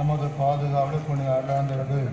நமது பாதுகாவலர் புனித அருளாண்டவர்கள்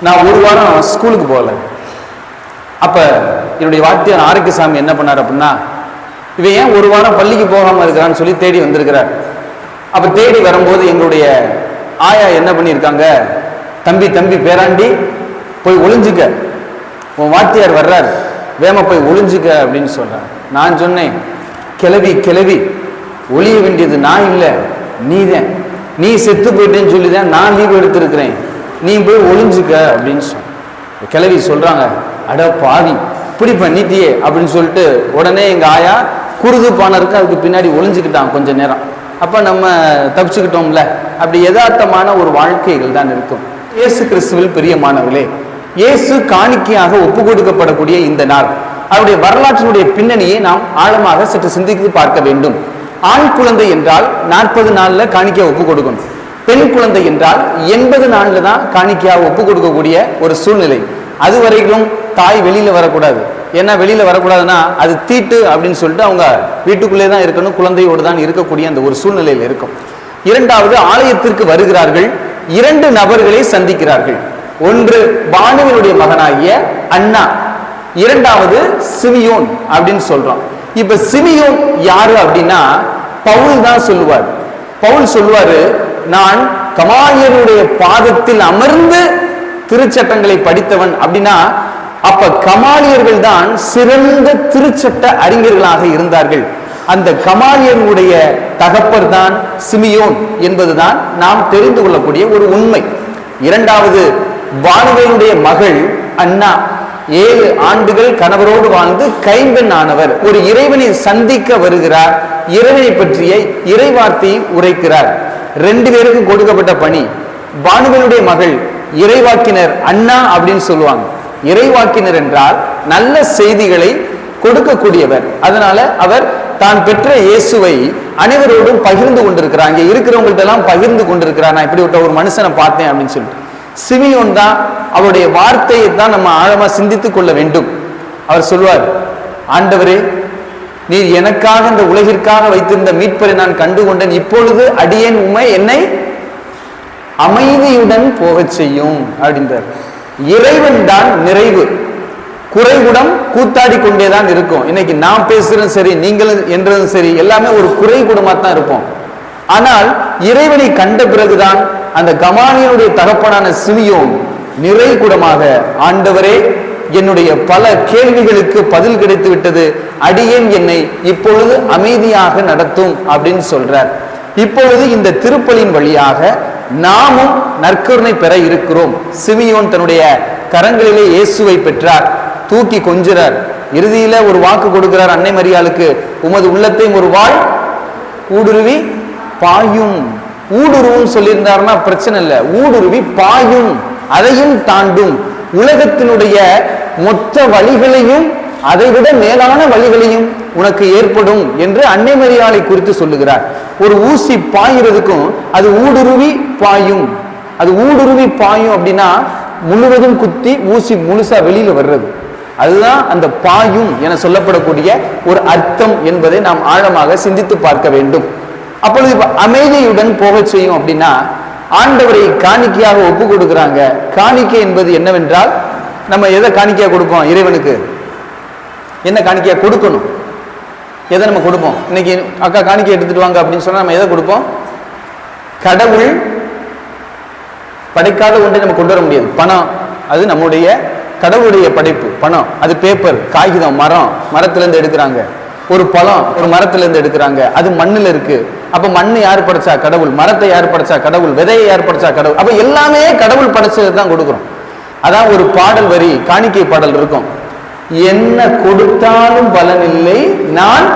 நான் ஒரு வாரம் ஸ்கூலுக்கு போகல. அப்போ என்னுடைய வாத்தியார் ஆரோக்கியசாமி என்ன பண்ணார் அப்படின்னா, இவன் ஏன் ஒரு வாரம் பள்ளிக்கு போகாமல் இருக்கிறான்னு சொல்லி தேடி வந்திருக்கிறார். அப்போ தேடி வரும்போது எங்களுடைய ஆயா என்ன பண்ணியிருக்காங்க, தம்பி தம்பி பேராண்டி போய் ஒளிஞ்சுக்க, உன் வாத்தியார் வர்றார், வேம போய் ஒளிஞ்சுக்க அப்படின்னு சொல்றார். நான் சொன்னேன், கிளவி கிளவி, ஒளிய வேண்டியது நான் இல்லை நீதான், நீ செத்து போயிட்டேன்னு சொல்லி தான் நான் லீவ் எடுத்திருக்கிறேன், நீ போய் ஒளிஞ்சுக்க அப்படின்னு சொன்ன. கிளவி சொல்றாங்க, அட பாவி இப்படி பண்ணிட்டியே அப்படின்னு சொல்லிட்டு உடனே எங்க ஆயா குருது பானருக்கு அதுக்கு பின்னாடி ஒளிஞ்சுக்கிட்டான் கொஞ்ச நேரம். அப்ப நம்ம தப்பிச்சுக்கிட்டோம்ல. அப்படி யதார்த்தமான ஒரு வாழ்க்கைகள் தான் இருக்கும். இயேசு கிறிஸ்துவில் பிரியமானவர்களே, இயேசு காணிக்கையாக ஒப்பு கொடுக்கப்படக்கூடிய இந்த நாள், அவருடைய வரலாற்றினுடைய பின்னணியை நாம் ஆழமாக சற்று சிந்தித்து பார்க்க வேண்டும். ஆண் குழந்தை என்றால் 40 நாள்ல காணிக்கையை ஒப்பு கொடுக்கணும். பெண் குழந்தை என்றால் 80 நாள்ல தான் காணிக்கையாக ஒப்பு கொடுக்கக்கூடிய ஒரு சூழ்நிலை. அது வரைக்கும் தாய் வெளியில வரக்கூடாது. ஏன்னா வெளியில வரக்கூடாதுன்னா அது தீட்டு அப்படின்னு சொல்லிட்டு அவங்க வீட்டுக்குள்ளே தான் இருக்கணும், குழந்தையோடு தான் இருக்கக்கூடிய அந்த ஒரு சூழ்நிலையில் இருக்கும். இரண்டாவது, ஆலயத்திற்கு வருகிறார்கள், 2 நபர்களை சந்திக்கிறார்கள். ஒன்று பானுவினுடைய மகனாகிய அண்ணா, இரண்டாவது சிமியோன் அப்படின்னு சொல்றோம். இப்ப சிமியோன் யாரு அப்படின்னா பவுல் தான் சொல்லுவார். பவுல் சொல்லுவாரு, நான் கமாலியருடைய பாதத்தில் அமர்ந்து திருச்சட்டங்களை படித்தவன் அப்படின்னா, அப்ப கமாலியர்கள் தான் சிறந்த திருச்சட்ட அறிஞர்களாக இருந்தார்கள். அந்த கமாலியருடைய தகப்பர் தான் சிமியோன் என்பதுதான் நாம் தெரிந்து கொள்ளக்கூடிய ஒரு உண்மை. இரண்டாவது, பானுவேலுடைய மகள் அண்ணா 7 ஆண்டுகள் கணவரோடு வாழ்ந்து கைம்பெண் ஆனவர். ஒரு இறைவனை சந்திக்க வருகிறார், இறைவனை பற்றிய இறைவார்த்தையை உரைக்கிறார். 2 பேருக்கும் கொடுக்கப்பட்ட பணி. பானுவேலுடைய மகள் இறைவாக்கினர் அண்ணா அப்படின்னு சொல்லுவாங்க. இறைவாக்கினர் என்றால் நல்ல செய்திகளை கொடுக்கக்கூடியவர். அதனால அவர் தான் பெற்ற இயேசுவை அனைவரோடும் பகிர்ந்து கொண்டிருக்கிறார். இங்க இருக்கிறவங்கள்ட்ட எல்லாம் பகிர்ந்து கொண்டிருக்கிறார். நான் இப்படிப்பட்ட ஒரு மனுஷனை பார்த்தேன் அப்படின்னு சொல்லிட்டு. சிமியோன் தான் அவருடைய வார்த்தையை தான் நம்ம ஆழமா சிந்தித்துக் கொள்ள வேண்டும். அவர் சொல்வார், ஆண்டவரே, நீர் எனக்காக இந்த உலகிற்காக வைத்திருந்த மீட்பரை நான் கண்டுகொண்டேன். இப்பொழுது அடியேன் உம்மை என்னை அமைதியுடன் போகச் செய்யும் அப்படின்றார். இறைவன் தான் நிறைவு. குறைகுடம் கூத்தாடி கொண்டேதான் இருக்கும். இன்னைக்கு நாம் பேசுறதும் சரி, நீங்களும் என்றதும் சரி, எல்லாமே ஒரு குறைகுடமா தான் இருப்போம். ஆனால் இறைவனை கண்ட பிறகுதான் அந்த கமாலியனுடைய தகப்பனான சிமியோன் நிறைகுடமாக, ஆண்டவரே, என்னுடைய பல கேள்விகளுக்கு பதில் கிடைத்து விட்டது, அடியேன் என்னை இப்பொழுது அமைதியாக நடத்தும் அப்படின்னு சொல்றார். இப்பொழுது இந்த திருப்பலின் வழியாக நாமும் நற்கருணை பெற இருக்கிறோம். சிமியோன் தன்னுடைய கரங்களிலே இயேசுவை பெற்றார், தூக்கி கொஞ்சிறார். இறுதியில ஒரு வாக்கு கொடுக்கிறார் அன்னை மரியாளுக்கு, உமது உள்ளத்தை ஒரு வாழ் ஊடுருவி பாயும். ஊடுருவும் சொல்லியிருந்தாருன்னா பிரச்சனை இல்லை, ஊடுருவி பாயும், அதையும் தாண்டும், உலகத்தினுடைய மொத்த வழிகளையும் அதைவிட மேலான வழிகளையும் உனக்கு ஏற்படும் என்று அன்னை மரியாளை குறித்து சொல்லுகிறார். ஒரு ஊசி பாய்கிறதுக்கும் அது ஊடுருவி பாயும். அது ஊடுருவி பாயும் அப்படின்னா முழுவதும் குத்தி ஊசி முழுசா வெளியில வர்றது. அதுதான் அந்த பாயும் என சொல்லப்படக்கூடிய ஒரு அர்த்தம் என்பதை நாம் ஆழமாக சிந்தித்து பார்க்க வேண்டும். அப்பொழுது அமைதியுடன் போக செய்யும் அப்படின்னா ஆண்டவரை காணிக்கையாக ஒப்பு கொடுக்கிறாங்க. காணிக்கை என்பது என்னவென்றால், நம்ம எதை காணிக்கையா கொடுப்போம்? இறைவனுக்கு என்ன காணிக்கையா கொடுக்கணும்? எதை நம்ம கொடுப்போம்? இன்னைக்கு அக்கா காணிக்கை எடுத்துட்டு வாங்க அப்படின்னு சொன்னா நம்ம எதை கொடுப்போம்? கடவுள் படைக்காத ஒன்றை நம்ம கொண்டு வர முடியாது. பணம், அது நம்முடைய கடவுளுடைய படைப்பு. பணம் அது பேப்பர், காகிதம், மரத்துல இருந்து எடுக்கிறாங்க. ஒரு பழம் ஒரு மரத்துல இருந்து எடுக்கிறாங்க, அது மண்ணுல இருக்கு. அப்ப மண்ணு யார் படைச்சா? கடவுள். மரத்தை யார் படைச்சா? கடவுள். விதையை யார் படைச்சா? கடவுள். அப்ப எல்லாமே கடவுள் படைச்சது தான் கொடுக்குறோம். அதான் ஒரு பாடல் வரி, காணிக்கை பாடல் இருக்கும், என்ன கொடுத்தாலும் பலன் இல்லை, நான்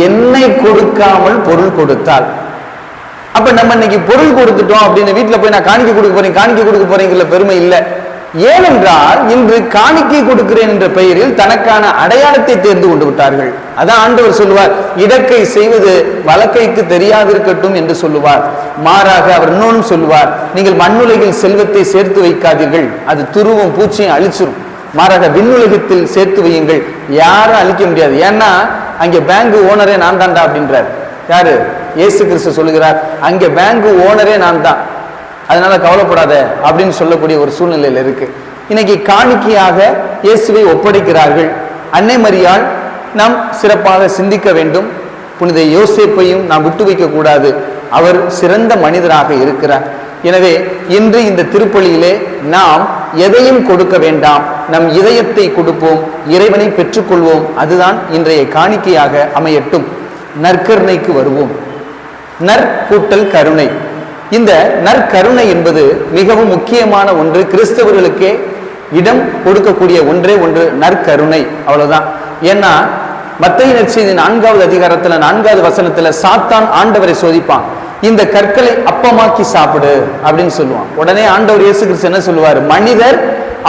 என்னை கொடுக்காமல் பொருள் கொடுத்தால். அப்ப நம்ம இன்னைக்கு பொருள் கொடுத்துட்டோம் அப்படின்னு வீட்டுல போய் நான் காணிக்கை கொடுக்க போறேன், காணிக்கை கொடுக்க போறேங்கிற பெருமை இல்லை. ஏனென்றால் இன்று காணிக்கை கொடுக்கிறேன் என்ற பெயரில் தனக்கான அடையாளத்தை தேர்ந்து கொண்டு விட்டார்கள். அதான் ஆண்டவர் சொல்லுவார், இடக்கை செய்வது வலக்கைக்கு தெரியாதிருக்கட்டும் என்று சொல்லுவார். மாறாக அவர் இன்னொன்னு சொல்லுவார், நீங்கள் மண்ணுலகில் செல்வத்தை சேர்த்து வைக்காதீர்கள், அது துருவும் பூச்சியும் அழிச்சிரும். மாறாக விண்ணுலகத்தில் சேர்த்து வையுங்கள், யாரும் அழிக்க முடியாது. ஏன்னா அங்கே பேங்க் ஓனரே நான் தான்டா அப்படின்றார். யாரு? இயேசு கிறிஸ்து சொல்லுகிறார், அங்கே பேங்க் ஓனரே நான் தான், அதனால கவலைப்படாத அப்படின்னு சொல்லக்கூடிய ஒரு சூழ்நிலையில் இருக்கு. இன்னைக்கு காணிக்கையாக இயேசுவை ஒப்படைக்கிறார்கள். அன்னை மரியாள் நாம் சிறப்பாக சிந்திக்க வேண்டும். புனித யோசேப்பையும் நாம் விட்டு வைக்க கூடாது, அவர் சிறந்த மனிதராக இருக்கிறார். எனவே இன்று இந்த திருப்பலியிலே நாம் எதையும் கொடுக்க வேண்டாம், நம் இதயத்தை கொடுப்போம், இறைவனை பெற்றுக்கொள்வோம். அதுதான் இன்றைய காணிக்கையாக அமையட்டும். நற்கருணைக்கு வருவோம். நற்கூட்டல் கருணை. இந்த நற்கருணை என்பது மிகவும் முக்கியமான ஒன்று. கிறிஸ்தவர்களுக்கே இடம் கொடுக்கக்கூடிய ஒன்றே ஒன்று நற்கருணை, அவ்வளவுதான். ஏன்னா மத்தேயு நற்செய்தி 4வது அதிகாரத்துல 4வது வசனத்துல சாத்தான் ஆண்டவரை சோதிப்பான், இந்த கற்களை அப்பமாக்கி சாப்பிடு அப்படின்னு சொல்லுவான். உடனே ஆண்டவர் இயேசு கிறிஸ்து என்ன சொல்லுவார்? மனிதர்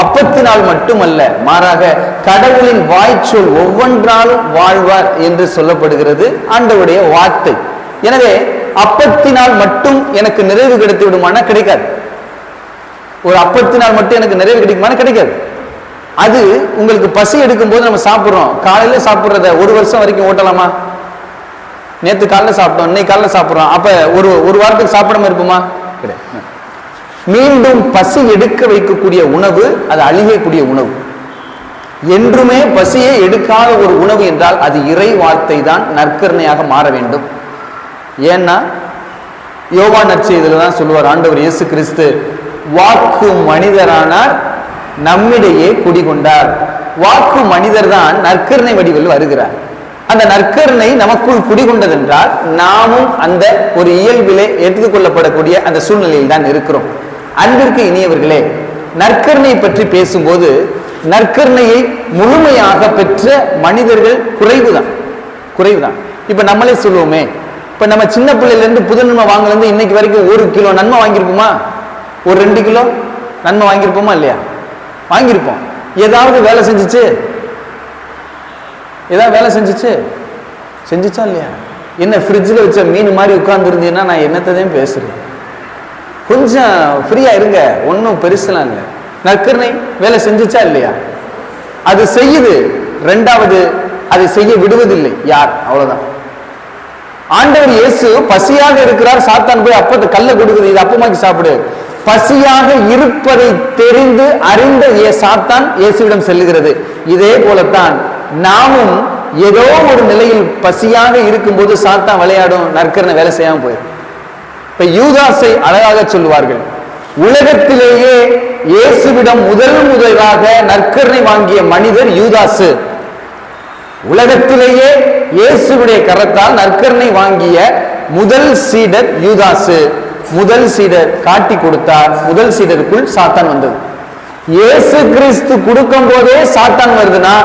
அப்பத்தினால் மட்டுமல்ல, மாறாக கடவுளின் வாய்ச்சொல் ஒவ்வொன்றாலும் வாழ்வார் என்று சொல்லப்படுகிறது ஆண்டவருடைய வார்த்தை. எனவே அப்பத்தினால் மட்டும் எனக்கு நிறைவு கிடைத்து விடுமானா கிடைக்காது. ஒரு அப்பத்தினால் மட்டும் எனக்கு நிறைவு கிடைக்குமானா கிடைக்காது. அது உங்களுக்கு பசி எடுக்கும் போது நம்ம சாப்பிடுறோம். காலையில சாப்பிடுறத ஒரு வருஷம் வரைக்கும் ஓட்டலாமா? நேற்று காலைல சாப்பிட்டோம், இன்னைக்கு காலைல சாப்பிடுறோம், அப்ப ஒரு வாரத்துக்கு சாப்பிடாம இருப்போமா? கிடையாது. மீண்டும் பசி எடுக்க வைக்கக்கூடிய உணவு அது அழியக்கூடிய உணவு. என்றுமே பசியை எடுக்காத ஒரு உணவு என்றால் அது இறை வார்த்தை தான் நற்கருணையாக மாற வேண்டும். ஏன்னா யோவான் நற்செய்தியில தான் சொல்லுவார் ஆண்டவர் இயேசு கிறிஸ்து, வாக்கு மனிதரானார், நம்மிடையே குடிகொண்டார். வாக்கு மனிதர் தான் நற்கருணை வடிவில் வருகிறார். அந்த நற்கருணை நமக்குள் குடிகொண்டதென்றால் நாமும் அந்த ஒரு இயல்பிலே எடுத்துக்கொள்ளப்படக்கூடிய அந்த சூழ்நிலையில் தான் இருக்கிறோம். அன்பிற்கு இனியவர்களே, நற்கருணை பற்றி பேசும்போது நற்கருணையை முழுமையாக பெற்ற மனிதர்கள் குறைவுதான். இப்ப நம்மளே சொல்லுவோமே, இப்ப நம்ம சின்ன பிள்ளையில இருந்து புது நன்மை வாங்கல இன்னைக்கு வரைக்கும் 1 கிலோ நன்மை வாங்கியிருப்போமா? ஒரு 2 கிலோ நன்மை வாங்கியிருப்போமா? இல்லையா? வாங்கியிருப்போம். ஏதாவது வேலை செஞ்சுச்சு? செஞ்சுச்சா இல்லையா? என்ன ஃப்ரிட்ஜில் வச்ச மீன் மாதிரி உட்கார்ந்து இருந்தீங்கன்னா நான் என்னத்தையும் பேசுறேன். கொஞ்சம் ஃப்ரீயா இருங்க, ஒன்றும் பெருசெல்லாம் இல்லை. நற்கருணை வேலை செஞ்சுச்சா இல்லையா? அது செய்யுது. ரெண்டாவது, அதை செய்ய விடுவதில்லை யார்? அவ்வளவுதான். ஆண்டவர் இயேசு பசியாக இருக்கிறார். சாத்தான் போய் அப்பத்தை கல்ல கொடுக்குது, இது அப்பமாக்கி சாப்பிடு. பசியாக இருப்பதை தெரிந்து அறிந்த சாத்தான் இயேசுவிடம் செல்லுகிறது. இதே போலத்தான் நாமும் ஏதோ ஒரு நிலையில் பசியாக இருக்கும்போது சாத்தான் விளையாடும், நற்கருணை வேலை செய்யாம போயிடும். இப்ப யூதாசை அழகாக சொல்லுவார்கள், உலகத்திலேயே இயேசுவிடம் முதலாக நற்கருணை வாங்கிய மனிதர் யூதாசு. உலகத்திலேயே இயேசுவுடைய கரத்தால் நற்கருணை வாங்கிய முதல் சீடர் யூதாசு. முதல் சீடர் காட்டி கொடுத்தார். முதல் சீடருக்குள் சாத்தான் வந்தது. இயேசு கிறிஸ்து கொடுக்கும் போதே சாத்தான் வருதுன்னா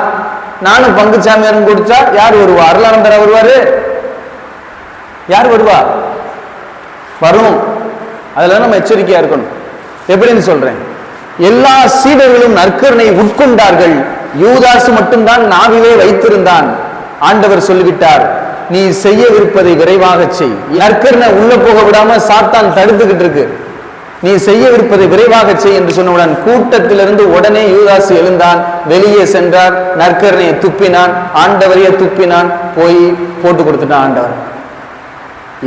நானும் பங்குச்சாமியாரும் கொடுத்தா யார் வருவா? அருளானந்தரா வருவாரு? யார் வருவா? வரும். அதுல நம்ம எச்சரிக்கையா இருக்கணும். எப்படின்னு சொல்றேன், எல்லா சீடர்களும் நற்கருணை உட்கொண்டார்கள். யூதாசு மட்டும்தான் நாவிலே வைத்திருந்தான். ஆண்டவர் சொல்லிவிட்டார், நீ செய்யவிருப்பதை விரைவாக செய். நற்கருணை உள்ள போக விடாம சாத்தான் தடுத்துக்கிட்டு இருக்கு. நீ செய்யவிருப்பதை விரைவாக செய் என்று சொன்னவுடன் கூட்டத்திலிருந்து உடனே யூதாசு எழுந்தான், வெளியே சென்றார், நற்கருணையை துப்பினான், ஆண்டவரையே துப்பினான், போய் போட்டு கொடுத்துட்டான் ஆண்டவர்.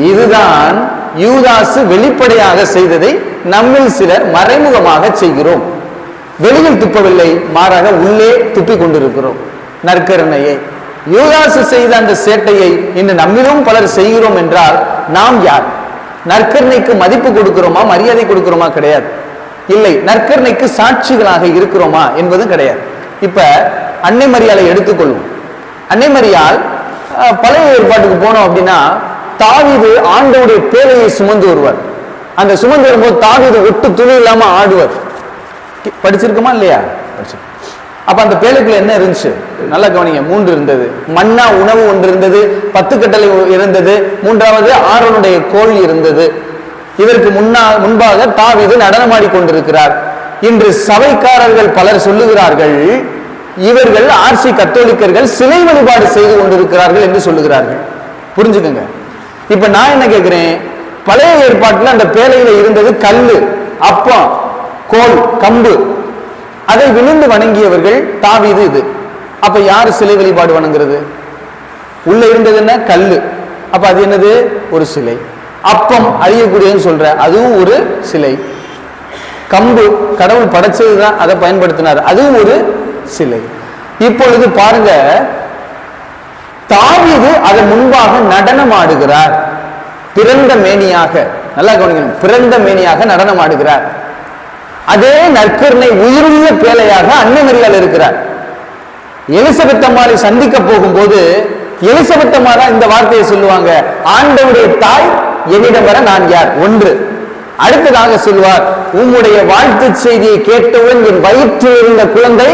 இதுதான் யூதாசு வெளிப்படையாக செய்ததை நம்மில் சிலர் மறைமுகமாக செய்கிறோம். வெளியில் துப்பவில்லை, மாறாக உள்ளே துப்பி கொண்டிருக்கிறோம் நற்கருணையை. யூதாசு செய்த அந்த சேட்டையை இன்று நம்மிலும் பலர் செய்கிறோம் என்றால் நாம் யார்? நற்கருணைக்கு மதிப்பு கொடுக்கிறோமா, மரியாதை கொடுக்கிறோமா? கிடையாது. இல்லை, நற்கருணைக்கு சாட்சிகளாக இருக்கிறோமா என்பதும் கிடையாது. இப்ப அன்னை மரியாதை எடுத்துக்கொள்வோம். அன்னை மரியாள் பழைய ஏற்பாட்டுக்கு போனோம் அப்படின்னா, தாவீது ஆண்டவருடைய பேழையை சுமந்து வருவார். அந்த சுமந்து வரும்போது தாவீது ஒட்டு துணி இல்லாம ஆடுவார். படிச்சிருக்குமா இல்லையா? படிச்சிருக்கோம். அப்ப அந்த பேழைக்குள்ள என்ன இருந்துச்சு? நல்லா கவனிங்க. 3 இருந்தது. மன்னா உணவு ஒன்று இருந்தது, 10 கட்டளை இருந்தது, மூன்றாவது ஆரோனுடைய கோல் இருந்தது. இதற்கு முன்பாக தாவீது நடனமாடி கொண்டிருக்கிறார். இன்று சபைக்காரர்கள் பலர் சொல்லுகிறார்கள், இவர்கள் ஆர்சி கத்தோலிக்கர்கள் சிலை வழிபாடு செய்து கொண்டிருக்கிறார்கள் என்று சொல்லுகிறார்கள். புரிஞ்சுக்கங்க. இப்ப நான் என்ன கேட்கிறேன், பழைய ஏற்பாட்டில் அந்த பேழையில இருந்தது கல்லு, அப்பம், கோல், கம்பு. அதை விழுந்து வணங்கியவர்கள் தாவீது. இது அப்ப யாரு சிலை வழிபாடு வணங்குறது? உள்ள இருந்தது என்ன? கல்லு. அப்ப அது என்னது? ஒரு சிலை. அப்பம் அழியக்கூடியதுன்னு சொல்ற, அதுவும் ஒரு சிலை. கம்பு கடவுள் படைச்சதுதான், அதை பயன்படுத்தினார், அதுவும் ஒரு சிலை. இப்பொழுது பாருங்க, தாவீது அதன் முன்பாக நடனம் ஆடுகிறார். பிறந்த மேனியாக, நல்லா கவனிக்கணும், பிறந்த மேனியாக நடனம் ஆடுகிறார். அதே நற்கருணை உயிருள்ள பேழையாக அன்னை மரியாள் இருக்கிறார். எலிசபெத் அம்மாளை சந்திக்க போகும்போது எலிசபெத் அம்மாரா இந்த வார்த்தையை சொல்லுவாங்க, ஆண்டவருடைய தாய் என்னிடம் வர நான் யார்? ஒன்று. அடுத்ததாக சொல்வார், உம்முடைய வாழ்த்து செய்தியை கேட்டவுடன் என் வயிற்றில் இருந்த குழந்தை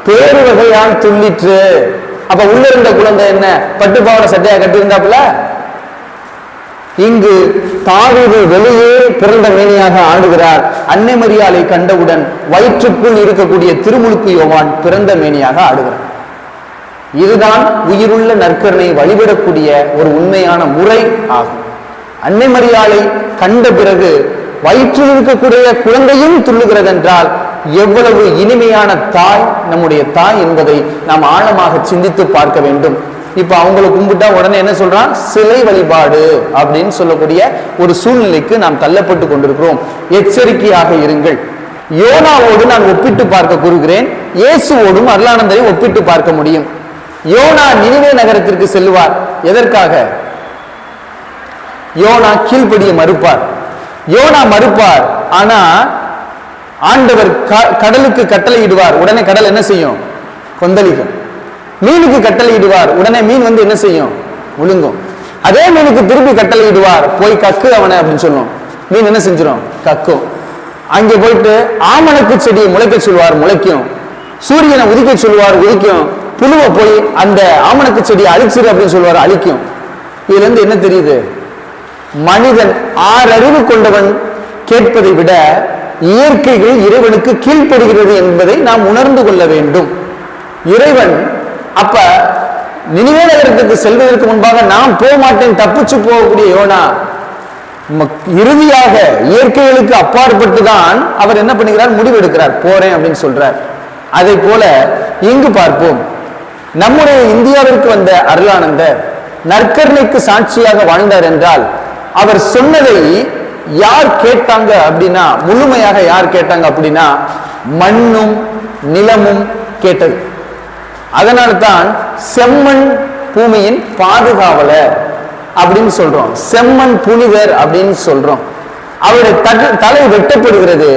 பேரு வகையால் துள்ளிற்று. அப்ப உள்ள இருந்த குழந்தை என்ன? பட்டுப்பாவட சட்டையா கட்டியிருந்தாப்புல. இங்கு தாவீது வெளியே பிறந்த மேனியாக ஆடுகிறார். அன்னை மரியாளை கண்டவுடன் வயிற்றுக்குள் இருக்கக்கூடிய திருமுழுக்கு யோவான் பிறந்த மேனியாக ஆடுகிறார். இதுதான் உயிருள்ள நற்கருணை வழிபடக்கூடிய ஒரு உண்மையான முறை ஆகும். அன்னை மரியாளை கண்ட பிறகு வயிற்றில் இருக்கக்கூடிய குழந்தையும் துள்ளுகிறது என்றால் எவ்வளவு இனிமையான தாய் நம்முடைய தாய் என்பதை நாம் ஆழமாக சிந்தித்து பார்க்க வேண்டும். இப்ப அவங்களை கும்பிட்டா உடனே என்ன சொல்றான்? சிலை வழிபாடு அப்படின்னு சொல்லக்கூடிய ஒரு சூழ்நிலைக்கு நாம் தள்ளப்பட்டு கொண்டிருக்கிறோம். எச்சரிக்கையாக இருங்கள். யோனாவோடு நான் ஒப்பிட்டு பார்க்க கூறுகிறேன், இயேசுவோடும் அருளானந்தரை ஒப்பிட்டு பார்க்க முடியும். யோனா நினிவே நகரத்திற்கு செல்லுவார். எதற்காக? யோனா கீழ்ப்படிய மறுப்பார். யோனா மறுப்பார். ஆனா ஆண்டவர் கடலுக்கு கட்டளை இடுவார். உடனே கடல் என்ன செய்யும்? கொந்தளிக்கும். மீனுக்கு கட்டளை இடுவார். உடனே மீன் வந்து என்ன செய்யும்? முழுங்கும். அதே மீனுக்கு திருப்பி கட்டளை இடுவார், போய் கக்கு அவனை அப்படின்னு சொல்லும். மீன் என்ன செஞ்சிடும்? கக்கும். அங்கே போயிட்டு ஆமணக்கு செடியை முளைக்க சொல்வார், முளைக்கும். சூரியனை உதிக்க சொல்வார், உதிக்கும். புழுவை போய் அந்த ஆமணக்கு செடியை அழிச்சிரு அப்படின்னு சொல்வார், அழிக்கும். இதுல இருந்து என்ன தெரியுது? மனிதன் 6 அறிவு கொண்டவன் கேட்பதை விட இயற்கைகள் இறைவனுக்கு கீழ்ப்படுகிறது என்பதை நாம் உணர்ந்து கொள்ள வேண்டும். இறைவன் அப்ப நினிவே நகரத்துக்கு செல்வதற்கு முன்பாக நான் போக மாட்டேன் தப்பிச்சு போகக்கூடிய யோனா இறுதியாக இயற்கைகளுக்கு அப்பாற்பட்டு தான் அவர் என்ன பண்ணுகிறார், முடிவெடுக்கிறார், போறேன் அப்படின்னு சொல்றார். அதை போல இங்கு பார்ப்போம். நம்முடைய இந்தியாவிற்கு வந்த அருளானந்தர் நற்கருணைக்கு சாட்சியாக வாழ்ந்தார் என்றால் அவர் சொன்னதை யார் கேட்டாங்க அப்படின்னா, முழுமையாக யார் கேட்டாங்க அப்படின்னா மண்ணும் நிலமும் கேட்டது. அதனால்தான் செம்மண் பூமியின் பாதுகாவலர் அப்படின்னு சொல்றோம், செம்மண் புனிதர் அப்படின்னு சொல்றோம். அவருடைய தலை வெட்டப்படுகிறது,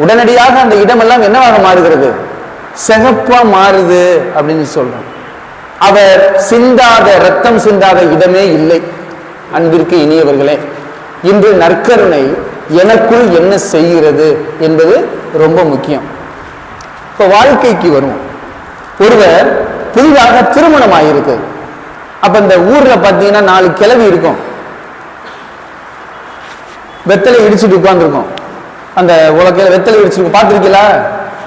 உடனடியாக அந்த இடமெல்லாம் என்னவாக மாறுகிறது, சிகப்பா மாறுது அப்படின்னு சொல்றோம். அவர் சிந்தாத, ரத்தம் சிந்தாத இடமே இல்லை. அன்பிற்கு இனியவர்களே, இன்று நற்கருணை எனக்குள் என்ன செய்கிறது என்பது ரொம்ப முக்கியம். இப்ப வாழ்க்கைக்கு வரும். ஒருவர் புதிதாக திருமணம் ஆகியிருக்கு. அப்ப இந்த ஊர்ல பாத்தீங்கன்னா 4 கிழவி இருக்கும், வெத்தலை இடிச்சுட்டு உட்கார்ந்துருக்கும். அந்த உலக்கையில வெத்தலை இடிச்சிருக்கும், பார்த்திருக்கீங்களா?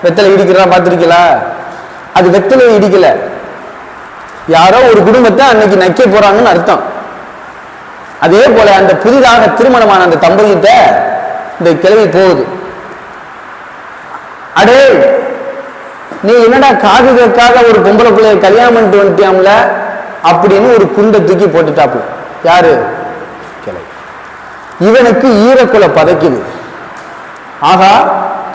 வெத்தலை இடிக்கிறா பார்த்திருக்கீங்களா? அது வெத்தலை இடிக்கல, யாரோ ஒரு குடும்பத்தை அன்னைக்கு நக்க போறாங்கன்னு அர்த்தம். அதே போல அந்த புதிதாக திருமணமான அந்த தம்பதியிட்ட இந்த கிழவி போகுது. அடே, நீ என்னடா காது கேட்காத ஒரு பொம்பளை பிள்ளைய கல்யாணம் பண்ணிட்டு வந்துட்டியாம்ல அப்படின்னு ஒரு குண்டை தூக்கி போட்டுட்டாப்பு. யாரு? கிளை. இவனுக்கு ஈரக்குலை பதைக்குது. ஆகா,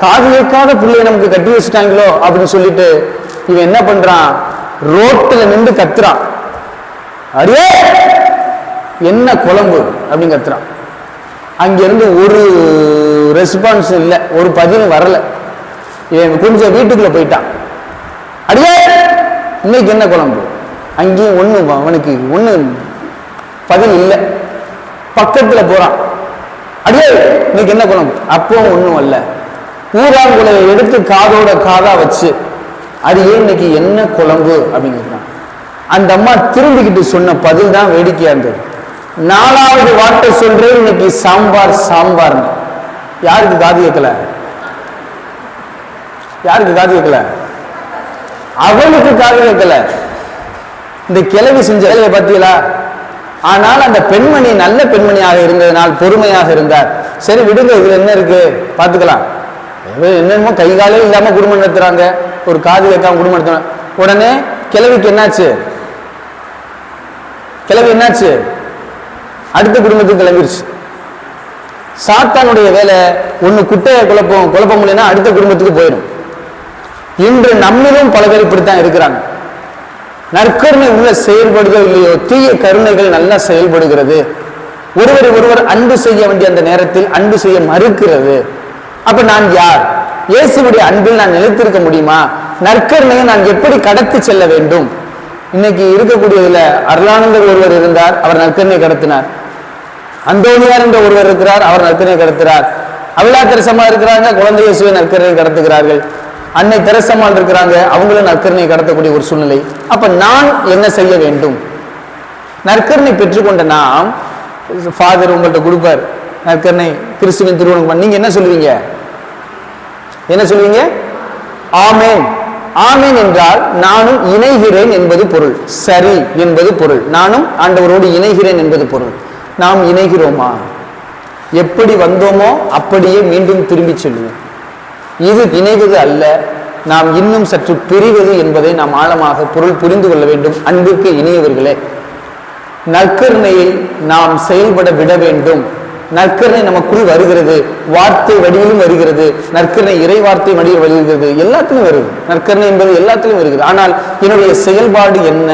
காது கேட்காத பிள்ளைய நமக்கு கட்டி வச்சுட்டாங்களோ அப்படின்னு சொல்லிட்டு இவன் என்ன பண்றான், ரோட்டுல நின்று கத்துறான். அடே, என்ன குழம்பு அப்படின்னு கத்துறான். அங்கிருந்து ஒரு ரெஸ்பான்ஸ் இல்லை, ஒரு பதிலும் வரல. இவன் கொஞ்சம் வீட்டுக்குள்ள போயிட்டான். அடியே, இன்னைக்கு என்ன குழம்பு? அங்கேயும் ஒண்ணு, அவனுக்கு ஒண்ணு பதில் இல்லை. பக்கத்துல போறான். அடியே, இன்னைக்கு என்ன குழம்பு? அப்பவும் ஒண்ணும் அல்ல. ஊராங்குலையை எடுத்து காதோட காதா வச்சு, அது ஏன் இன்னைக்கு என்ன குழம்பு அப்படின்னு கேட்கிறான். அந்த அம்மா திரும்பிக்கிட்டு சொன்ன பதில் தான் வேடிக்கையா இருந்தது. 4வது வார்த்தை சொல்றேன், இன்னைக்கு சாம்பார் சாம்பார். யாருக்கு காது கேட்கல? யாருக்கு காது கேட்கல? அவனுக்கு காது கேட்கல. இந்த கிழவி செஞ்ச வேலையை பார்த்தீங்களா? ஆனால் அந்த பெண்மணி நல்ல பெண்மணியாக இருந்ததனால் பொறுமையாக இருந்தார். சரி விடுங்க, இதுல என்ன இருக்கு பார்த்துக்கலாம். என்னமோ கை காலே இல்லாம குடும்பம் நடத்துறாங்க, ஒரு காது கேட்காம குடும்பம் நடத்துறாங்க. உடனே கிழவிக்கு என்னாச்சு? கிழவி என்னாச்சு? அடுத்த குடும்பத்துக்கு கிளம்பிருச்சு. சாத்தானுடைய வேலை ஒண்ணு குட்டையை குழப்ப முடியலன்னா அடுத்த குடும்பத்துக்கு போயிடும். இன்று நம்மிலும் பல பேர் இப்படித்தான் இருக்கிறாங்க. நற்கருணை உள்ள செயல்படுதோ இல்லையோ, தீய கருணைகள் நல்லா செயல்படுகிறது. ஒருவரை ஒருவர் அன்பு செய்ய வேண்டிய அந்த நேரத்தில் அன்பு செய்ய மறுக்கிறது. அப்ப நான் யார்? இயேசுவுடைய அன்பில் நான் நிலைத்திருக்க முடியுமா? நற்கருணையை நான் எப்படி கடத்தி செல்ல வேண்டும்? இன்னைக்கு இருக்கக்கூடியதுல அருளானந்தர் ஒருவர் இருந்தார், அவர் நற்கருணை கடத்தினார். அந்தோனியார் என்ற ஒருவர் இருக்கிறார், அவர் நற்கருணை கடத்துகிறார். அவிலா தெரசம்மா இருக்கிறாங்க, குழந்தை இயேசுவை நற்கருணை கடத்துகிறார்கள். அன்னை தெரசம்மாள் இருக்கிறாங்க, அவங்களும் நற்கருணை கடத்தக்கூடிய ஒரு சூழ்நிலை. அப்ப நான் என்ன செய்ய வேண்டும்? நற்கருணை பெற்றுக்கொண்ட நாம், ஃபாதர் உங்கள்கிட்ட கொடுப்பார் நற்கருணை, கிறிஸ்துவின் திருவுணம், நீங்க என்ன சொல்லுவீங்க? என்ன சொல்லுவீங்க? ஆமேன். ஆமேன் என்றால் நானும் இணைகிறேன் என்பது பொருள், சரி என்பது பொருள். நானும் ஆண்டவரோடு இணைகிறேன் என்பது பொருள். நாம் இணைகிறோமா? எப்படி வந்தோமோ அப்படியே மீண்டும் திரும்பி செல்லுவோம். இது இணைவது அல்ல, நாம் இன்னும் சற்று பிரிவது என்பதை நாம் ஆழமாக பொருள் புரிந்து கொள்ள வேண்டும். அன்பிற்கு இனியவர்களே, நற்கருணையை நாம் செயல்பட விட வேண்டும். நற்கருணை நமக்குள் வருகிறது, வார்த்தை வடிவிலும் வருகிறது, நற்கருணை இறை வார்த்தை வடிவில் வருகிறது, எல்லாத்திலும் வருது. நற்கருணை என்பது எல்லாத்திலும் வருகிறது. ஆனால் என்னுடைய செயல்பாடு என்ன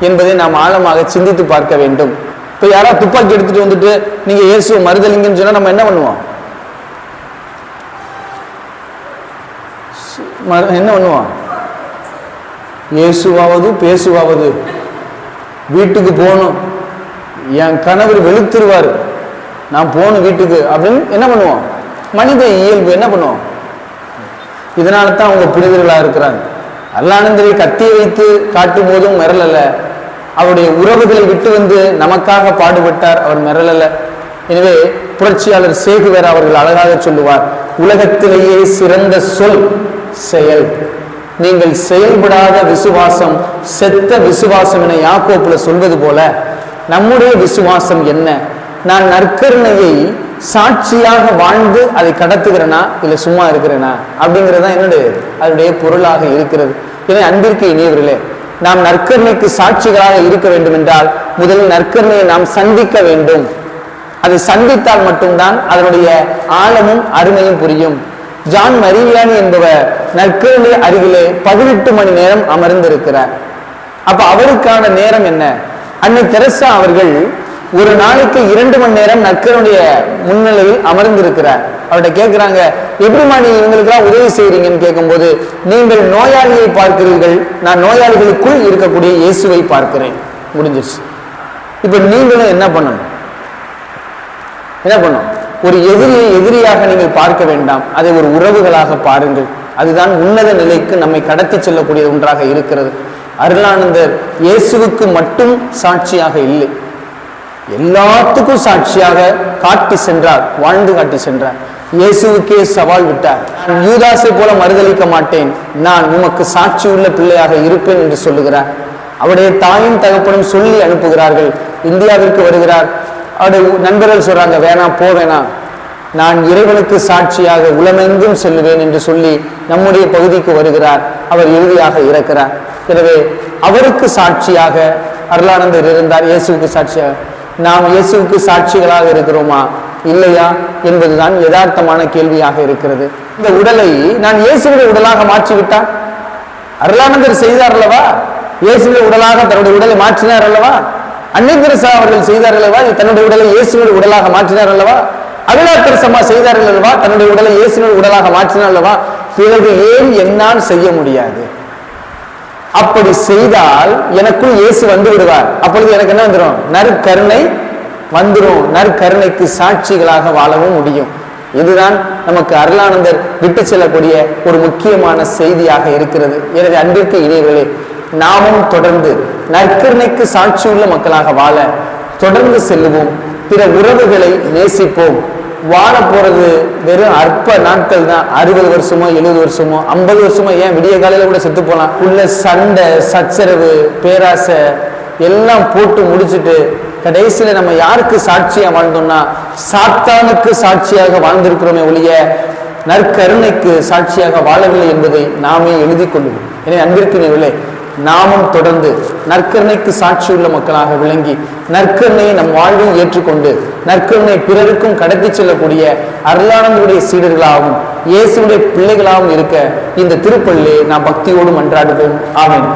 என்பதை நாம் ஆழமாக சிந்தித்து பார்க்க வேண்டும். இப்ப யாராவது துப்பாக்கி எடுத்துட்டு வந்துட்டு நீங்க இயேசுவை மறுதலிங்கன்னு சொன்னா நம்ம என்ன பண்ணுவோம்? என்ன பண்ணுவோம்? இயேசுவாவது பேசுவாவது, வீட்டுக்கு போகணும், என் கணவர் வெளுத்துருவாரு, நான் போகணும் வீட்டுக்கு அப்படின்னு என்ன பண்ணுவோம்? மனித இயல்பு என்ன பண்ணுவோம்? இதனால தான் அவங்க புனிதர்களா இருக்கிறாங்க. அருளானந்தரை கத்தியை வைத்து காட்டும் போதும் மிரளல, அவருடைய உறவுகளை விட்டு வந்து நமக்காக பாடுபட்டார், அவர் மிரளல. எனவே புரட்சியாளர் சேகுவேர் அவர்கள் அழகாக சொல்லுவார், உலகத்திலேயே சிறந்த சொல் செயல். நீங்கள் செயல்படாத விசுவாசம் செத்த விசுவாசம் என யாக்கோப்புல சொல்வது போல நம்முடைய விசுவாசம் என்ன? நான் நற்கருணையை சாட்சியாக வாழ்ந்து அதை கடத்துகிறேனா இல்ல சும்மா இருக்கிறேனா அப்படிங்கிறது தான் அதனுடைய பொருளாக இருக்கிறது. எனவே அன்பிற்கு இனியவர்களே, நாம் நற்கருணைக்கு சாட்சிகளாக இருக்க வேண்டும் என்றால் முதலில் நற்கருணையை நாம் சந்திக்க வேண்டும். அதை சந்தித்தால் மட்டும்தான் அதனுடைய ஆழமும் அருமையும் புரியும். ஜான் மரிவியானி என்பவர் நற்கருணை அருகிலே 18 மணி நேரம் அமர்ந்திருக்கிறார். அப்ப அவருக்கான நேரம் என்ன? அன்னை தெரசா அவர்கள் ஒரு நாளைக்கு 2 மணி நேரம் நற்கருடைய முன்னிலையில் அமர்ந்திருக்கிறார். அவர்கிட்ட கேட்கிறாங்க, எப்படிமா நீ இவங்களுக்கெல்லாம் உதவி செய்யறீங்கன்னு கேட்கும்போது, நீங்கள் நோயாளியை பார்க்கிறீர்கள், நான் நோயாளிகளுக்குள் இருக்கக்கூடிய இயேசுவை பார்க்கிறேன். முடிஞ்சிருச்சு. இப்ப நீங்களும் என்ன பண்ணணும்? ஒரு எதிரியை எதிரியாக நீங்கள் பார்க்க வேண்டாம், அதை ஒரு உறவுகளாக பாருங்கள். அதுதான் உன்னத நிலைக்கு நம்மை கடத்தி செல்லக்கூடிய ஒன்றாக இருக்கிறது. அருளானந்தர் இயேசுவுக்கு மட்டும் சாட்சியாக இல்லை, எல்லாத்துக்கும் சாட்சியாக காட்டி சென்றார், வாழ்ந்து காட்டி சென்றார். இயேசுவுக்கே சவால் விட்டார். நான் யூதாசை போல மறுதளிக்க மாட்டேன், நான் உமக்கு சாட்சி உள்ள பிள்ளையாக இருப்பேன் என்று சொல்லுகிறார். அவருடைய தாயும் தகப்பனும் சொல்லி அனுப்புகிறார்கள். இந்தியாவிற்கு வருகிறார். அவருடைய நண்பர்கள் சொல்றாங்க, வேணாம் போவேணாம், நான் இறைவனுக்கு சாட்சியாக உலமெங்கும் செல்லுவேன் என்று சொல்லி நம்முடைய பகுதிக்கு வருகிறார். அவர் இறுதியாக இறக்கிறார். எனவே அவருக்கு சாட்சியாக அருளானந்தர் இருந்தார், இயேசுவுக்கு சாட்சியாக. நாம் இயேசுவுக்கு சாட்சிகளாக இருக்கிறோமா இல்லையா என்பதுதான் யதார்த்தமான கேள்வியாக இருக்கிறது. இந்த உடலை நான் இயேசுவின் உடலாக மாற்றிவிட்டால் அருளானந்தர் செய்தார் அல்லவா? இயேசுவின் உடலாக தன்னுடைய உடலை மாற்றினார் அல்லவா? அன்னை தெரசா அவர்கள் செய்தார் அல்லவா? தன்னுடைய உடலை இயேசுவின் உடலாக மாற்றினார் அல்லவா? அருளார் தெரசம்மா செய்தார்கள் அல்லவா? தன்னுடைய உடலை இயேசுவின் உடலாக மாற்றினார் அல்லவா? பிறகு ஏன் என்னால் செய்ய முடியாது? அப்படி செய்தால் எனக்குள் இயேசு வந்து விடுவார். அப்பொழுது எனக்கு என்ன வந்துடும்? நற்கருணை வந்துடும். நற்கருணைக்கு சாட்சிகளாக வாழவும் முடியும். இதுதான் நமக்கு அருளானந்தர் விட்டு செல்லக்கூடிய ஒரு முக்கியமான செய்தியாக இருக்கிறது. எனவே அன்பிற்கு இனியவர்களே, நாமும் தொடர்ந்து நற்கருணைக்கு சாட்சி உள்ள மக்களாக வாழ தொடர்ந்து செல்லுவோம். பிற உறவுகளை நேசிப்போம். வாழ போறது வெறும் அற்ப நாட்கள் தான். 60 வருஷமோ 70 வருஷமோ 50 வருஷமோ, ஏன் விடிய காலையில கூட செத்து போலாம். உள்ள சண்டை சச்சரவு பேராசை எல்லாம் போட்டு முடிச்சுட்டு கடைசியில நம்ம யாருக்கு சாட்சியா வாழ்ந்தோம்னா சாத்தானுக்கு சாட்சியாக வாழ்ந்திருக்கிறோமே ஒழிய நற்கருணைக்கு சாட்சியாக வாழவில்லை என்பதை நாமே எழுதி கொள்ளுவோம். எனவே அன்பிற்கினியவர்களே, நாமும் தொடர்ந்து நற்கருணைக்கு சாட்சி உள்ள மக்களாக விளங்கி நற்கருணையை நம் வாழ்வில் ஏற்றுக்கொண்டு நற்கருணை பிறருக்கும் கடத்தி செல்லக்கூடிய அருளானந்தருடைய சீடர்களாகவும் இயேசுடைய பிள்ளைகளாகவும் இருக்க இந்த திருப்பள்ளியை நாம் பக்தியோடு மன்றாடுவோம். ஆமென்.